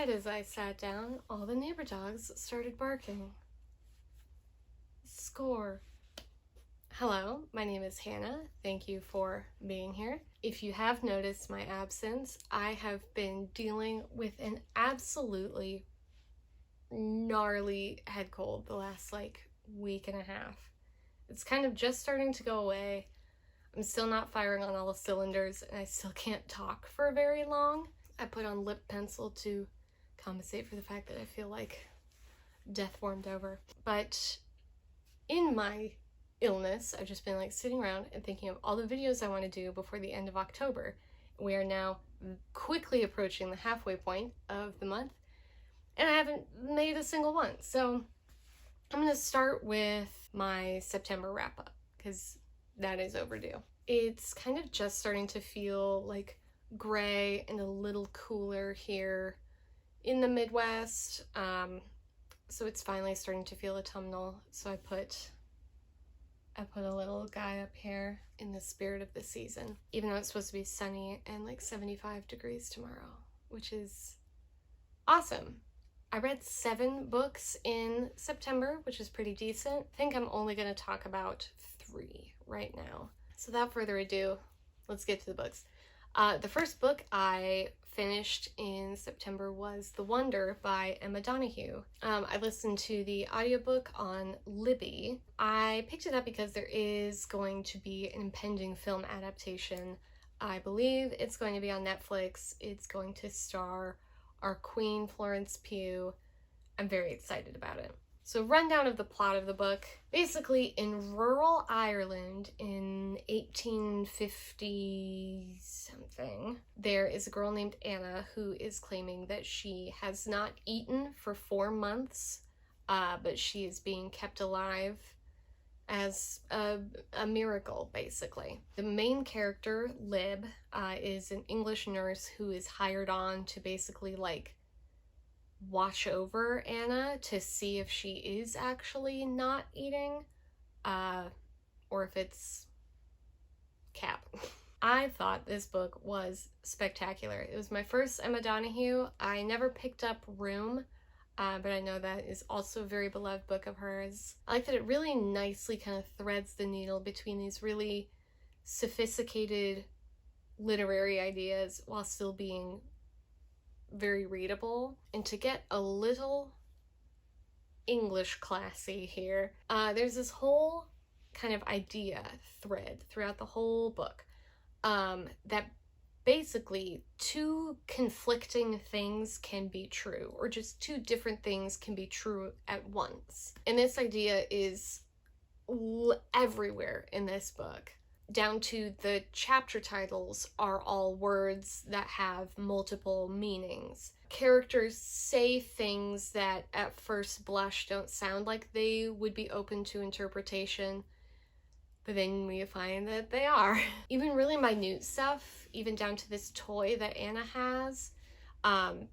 Right as I sat down, all the neighbor dogs started barking. Score. Hello, my name is Hannah. Thank you for being here. If you have noticed my absence, I have been dealing with an absolutely gnarly head cold the last week and a half. It's kind of just starting to go away. I'm still not firing on all cylinders, and I still can't talk for very long. I put on lip pencil to compensate for the fact that I feel like death warmed over. But in my illness, I've just been sitting around and thinking of all the videos I want to do before the end of October. We are now quickly approaching the halfway point of the month, and I haven't made a single one. So I'm going to start with my September wrap up, because that is overdue. It's kind of just starting to feel gray and a little cooler here in the Midwest. So it's finally starting to feel autumnal. So I put a little guy up here in the spirit of the season, even though it's supposed to be sunny and 75 degrees tomorrow, which is awesome. I read 7 books in September, which is pretty decent. I think I'm only going to talk about 3 right now. So without further ado, let's get to the books. The first book I finished in September was The Wonder by Emma Donoghue. I listened to the audiobook on Libby. I picked it up because there is going to be an impending film adaptation. I believe it's going to be on Netflix. It's going to star our Queen, Florence Pugh. I'm very excited about it. So rundown of the plot of the book. Basically, in rural Ireland in 1850 something, there is a girl named Anna who is claiming that she has not eaten for 4 months, but she is being kept alive as a miracle, basically. The main character, Lib, is an English nurse who is hired on to basically watch over Anna to see if she is actually not eating, or if it's cap. I thought this book was spectacular. It was my first Emma Donoghue. I never picked up Room, but I know that is also a very beloved book of hers. I like that it really nicely kind of threads the needle between these really sophisticated literary ideas while still being very readable. And to get a little English classy here, there's this whole kind of idea thread throughout the whole book, that basically 2 conflicting things can be true, or just 2 different things can be true at once. And this idea is everywhere in this book, down to the chapter titles are all words that have multiple meanings. Characters say things that at first blush don't sound like they would be open to interpretation, but then we find that they are. Even really minute stuff, even down to this toy that Anna has,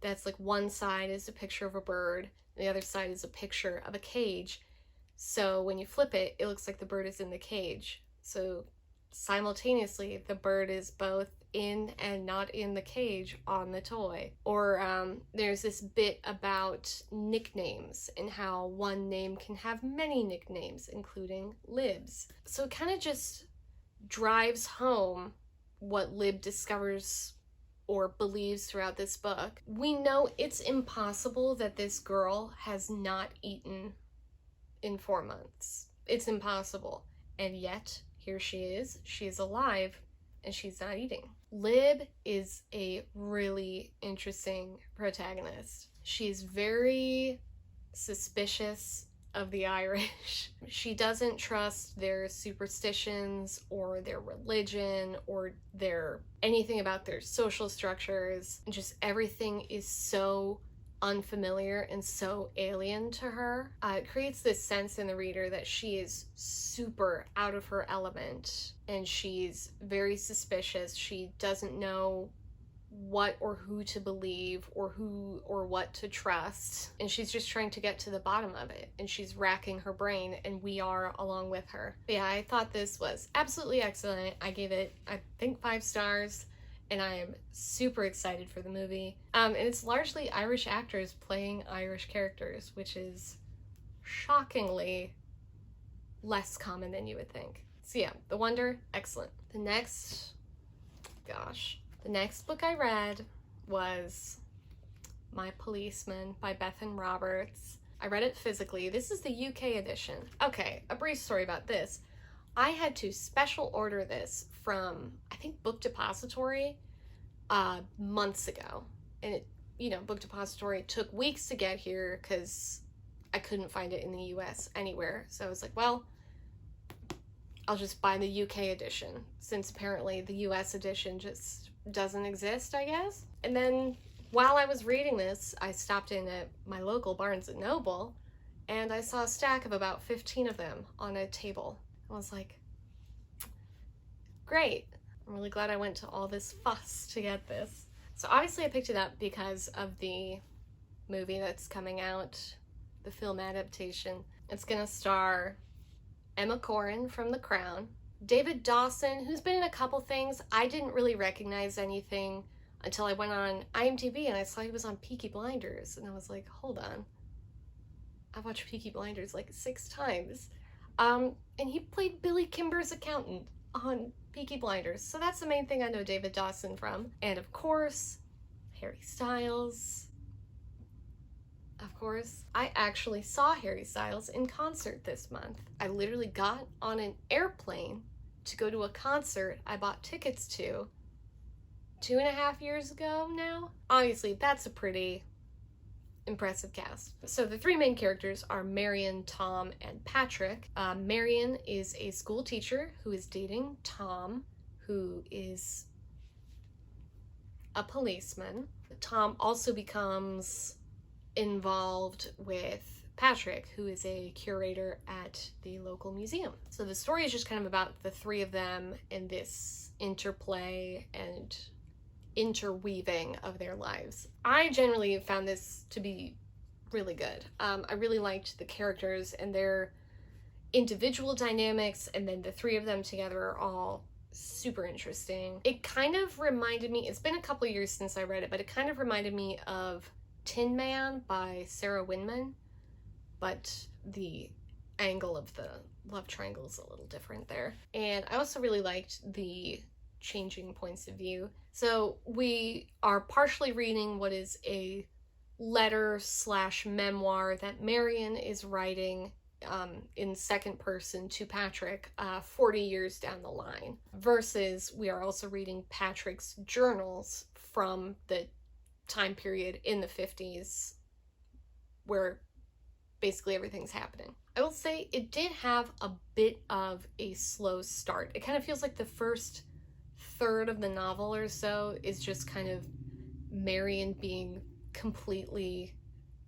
that's one side is a picture of a bird, and the other side is a picture of a cage. So when you flip it, it looks like the bird is in the cage. So simultaneously, the bird is both in and not in the cage on the toy. Or there's this bit about nicknames and how one name can have many nicknames, including Lib's. So it kind of just drives home what Lib discovers or believes throughout this book. We know it's impossible that this girl has not eaten in 4 months. It's impossible. And yet, here she is alive, and she's not eating. Lib is a really interesting protagonist. She's very suspicious of the Irish. She doesn't trust their superstitions or their religion or anything about their social structures. Just everything is so unfamiliar and so alien to her. It creates this sense in the reader that she is super out of her element, and she's very suspicious. She doesn't know what or who to believe or who or what to trust, and she's just trying to get to the bottom of it, and she's racking her brain, and we are along with her. But yeah, I thought this was absolutely excellent. I gave it, I think, 5 stars. and I am super excited for the movie. And it's largely Irish actors playing Irish characters, which is shockingly less common than you would think. So yeah, The Wonder, excellent. The next book I read was My Policeman by Bethan Roberts. I read it physically. This is the UK edition. Okay, a brief story about this. I had to special order this from, I think, Book Depository months ago. And it, Book Depository took weeks to get here because I couldn't find it in the US anywhere. So I was like, well, I'll just buy the UK edition, since apparently the US edition just doesn't exist, I guess. And then while I was reading this, I stopped in at my local Barnes & Noble, and I saw a stack of about 15 of them on a table. I was like, great. I'm really glad I went to all this fuss to get this. So obviously I picked it up because of the movie that's coming out, the film adaptation. It's gonna star Emma Corrin from The Crown, David Dawson, who's been in a couple things. I didn't really recognize anything until I went on IMDb and I saw he was on Peaky Blinders, and I was like, hold on. I watched Peaky Blinders like 6 times. And he played Billy Kimber's accountant on Peaky Blinders. So that's the main thing I know David Dawson from. And of course, Harry Styles. Of course, I actually saw Harry Styles in concert this month. I literally got on an airplane to go to a concert I bought tickets to 2.5 years ago now. Obviously, that's a pretty impressive cast. So the 3 main characters are Marion, Tom, and Patrick. Marion is a school teacher who is dating Tom, who is a policeman. Tom also becomes involved with Patrick, who is a curator at the local museum. So the story is just kind of about the 3 of them in this interplay and interweaving of their lives. I generally found this to be really good. I really liked the characters and their individual dynamics, and then the 3 of them together are all super interesting. It kind of reminded me, it's been a couple years since I read it, but it kind of reminded me of Tin Man by Sarah Winman, but the angle of the love triangle is a little different there. And I also really liked the changing points of view. So we are partially reading what is a letter/memoir that Marion is writing in second person to Patrick 40 years down the line, versus we are also reading Patrick's journals from the time period in the 50s where basically everything's happening. I will say it did have a bit of a slow start. It kind of feels like the first third of the novel or so is just kind of Marion being completely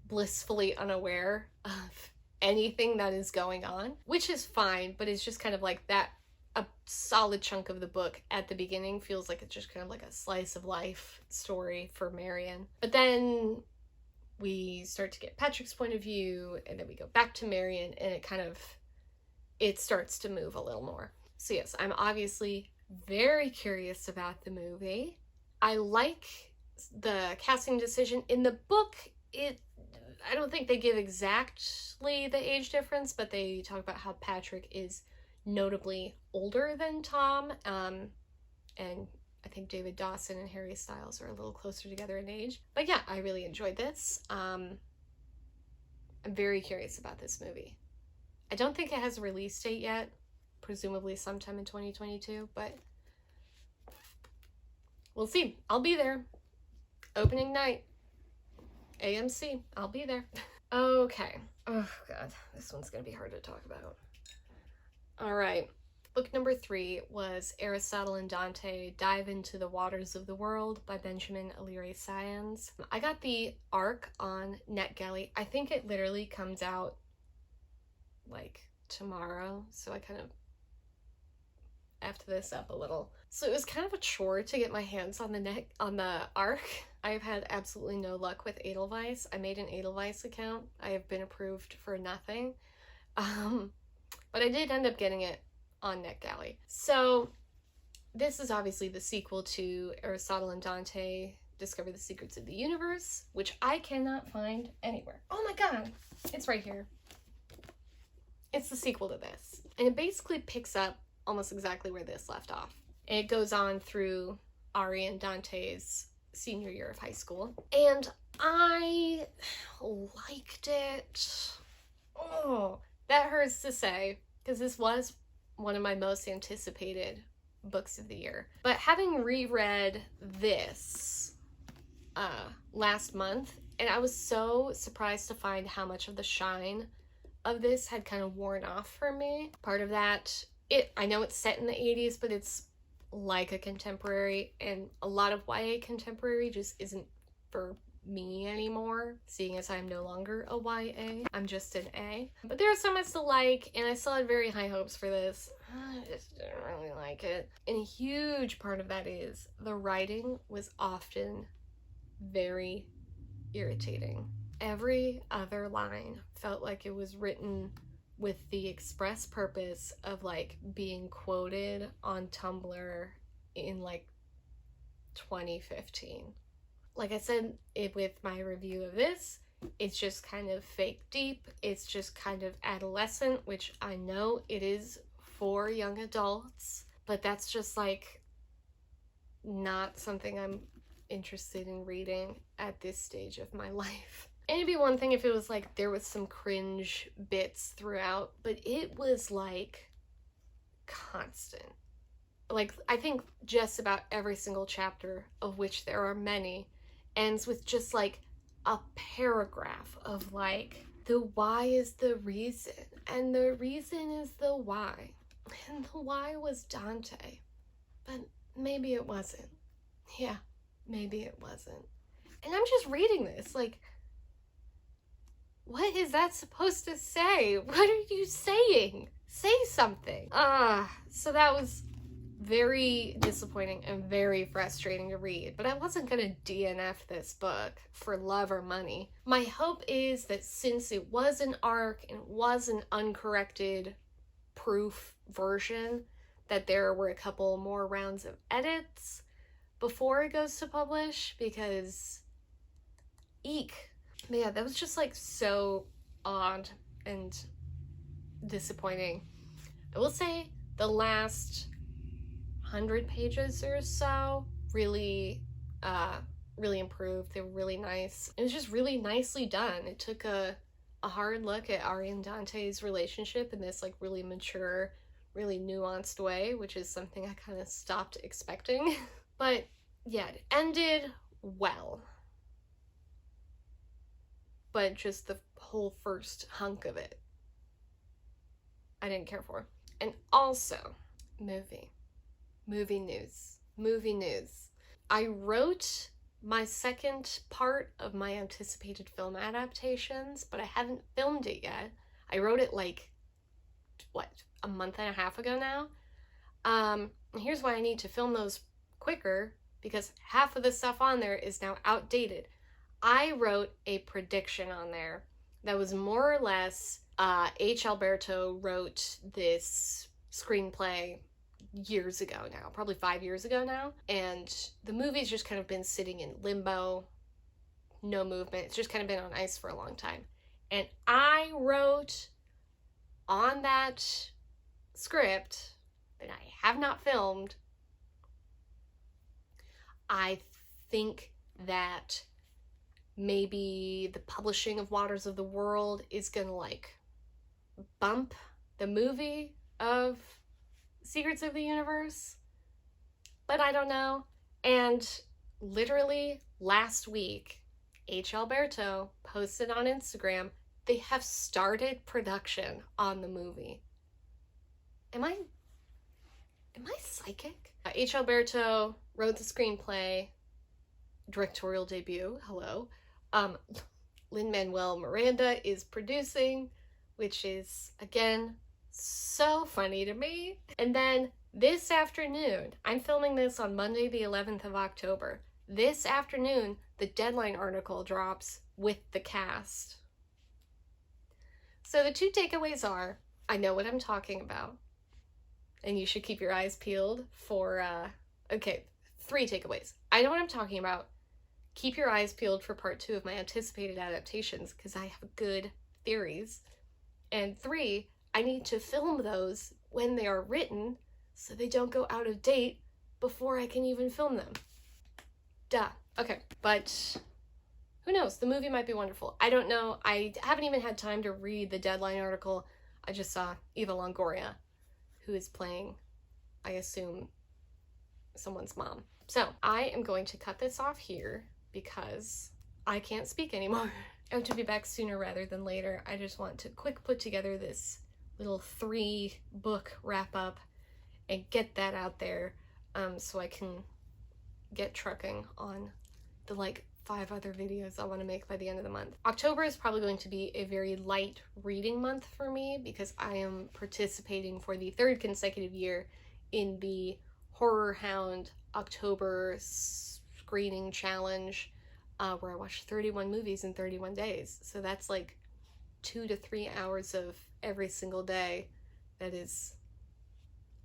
blissfully unaware of anything that is going on, which is fine, but it's just kind of like that. A solid chunk of the book at the beginning feels like it's just kind of like a slice of life story for Marion. But then we start to get Patrick's point of view, and then we go back to Marion, and it starts to move a little more. So yes, I'm obviously very curious about the movie. I like the casting decision. In the book, I don't think they give exactly the age difference, but they talk about how Patrick is notably older than Tom, and I think David Dawson and Harry Styles are a little closer together in age. But yeah, I really enjoyed this. I'm very curious about this movie. I don't think it has a release date yet, presumably sometime in 2022, but we'll see. I'll be there. Opening night, AMC, I'll be there. Okay. Oh god, this one's gonna be hard to talk about. All right. Book number 3 was Aristotle and Dante Dive into the Waters of the World by Benjamin Alire Sáenz. I got the ARC on NetGalley. I think it literally comes out like tomorrow, so I kind of effed this up a little. So it was kind of a chore to get my hands on the ARC. I've had absolutely no luck with Edelweiss. I made an Edelweiss account. I have been approved for nothing. But I did end up getting it on NetGalley. So This is obviously the sequel to Aristotle and Dante Discover the Secrets of the Universe, which I cannot find anywhere. Oh my god, it's right here. It's the sequel to this. And it basically picks up almost exactly where this left off. And it goes on through Ari and Dante's senior year of high school. And I liked it. Oh, that hurts to say, because this was one of my most anticipated books of the year. But having reread this last month, and I was so surprised to find how much of the shine of this had kind of worn off for me. Part of that, I know it's set in the 80s, but it's like a contemporary, and a lot of YA contemporary just isn't for me anymore, seeing as I'm no longer a YA. I'm just an A. But there are some I still like, and I still had very high hopes for this. I just didn't really like it. And a huge part of that is the writing was often very irritating. Every other line felt like it was written with the express purpose of like being quoted on Tumblr in like 2015. Like I said with my review of this, it's just kind of fake deep. It's just kind of adolescent, which I know it is for young adults, but that's just like not something I'm interested in reading at this stage of my life. And it'd be one thing if it was like there was some cringe bits throughout, but it was like constant. Like, I think just about every single chapter, of which there are many, ends with just like a paragraph of like, the why is the reason, and the reason is the why. And the why was Dante, but maybe it wasn't. Yeah, maybe it wasn't. And I'm just reading this like, what is that supposed to say? What are you saying? Say something. So that was very disappointing and very frustrating to read, but I wasn't gonna DNF this book for love or money. My hope is that since it was an ARC and it was an uncorrected proof version, that there were a couple more rounds of edits before it goes to publish, because eek. But yeah, that was just like so odd and disappointing. I will say the last 100 pages or so really improved. They were really nice. It was just really nicely done. It took a hard look at Ari and Dante's relationship in this like really mature, really nuanced way, which is something I kind of stopped expecting. But yeah, it ended well. But just the whole first hunk of it, I didn't care for. And also, movie news. I wrote my second part of my anticipated film adaptations, but I haven't filmed it yet. I wrote it like, a month and a half ago now. And here's why I need to film those quicker, because half of the stuff on there is now outdated. I wrote a prediction on there that was more or less, H. Alberto wrote this screenplay years ago now, probably 5 years ago now, and the movie's just kind of been sitting in limbo, no movement. It's just kind of been on ice for a long time. And I wrote on that script that I have not filmed, I think that maybe the publishing of Waters of the World is gonna like bump the movie of Secrets of the Universe, but I don't know. And literally last week, H. Alberto posted on Instagram, they have started production on the movie. Am I psychic? H. Alberto wrote the screenplay, directorial debut, hello. Lin-Manuel Miranda is producing, which is, again, so funny to me. And then this afternoon, I'm filming this on Monday the 11th of October. This afternoon, the Deadline article drops with the cast. So the two takeaways are, I know what I'm talking about. and you should keep your eyes peeled for, okay, 3 takeaways. I know what I'm talking about. Keep your eyes peeled for part 2 of my anticipated adaptations, because I have good theories. And 3, I need to film those when they are written so they don't go out of date before I can even film them. Duh. Okay, but who knows? The movie might be wonderful. I don't know. I haven't even had time to read the Deadline article. I just saw Eva Longoria, who is playing, I assume, someone's mom. So I am going to cut this off here because I can't speak anymore. I want to be back sooner rather than later. I just want to quick put together this little 3-book wrap up and get that out there, so I can get trucking on the 5 other videos I want to make by the end of the month. October is probably going to be a very light reading month for me because I am participating for the 3rd consecutive year in the Horror Hound October screening challenge, where I watched 31 movies in 31 days. So that's 2 to 3 hours of every single day that is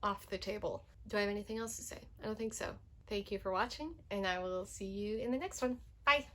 off the table. Do I have anything else to say? I don't think so. Thank you for watching, and I will see you in the next one. Bye!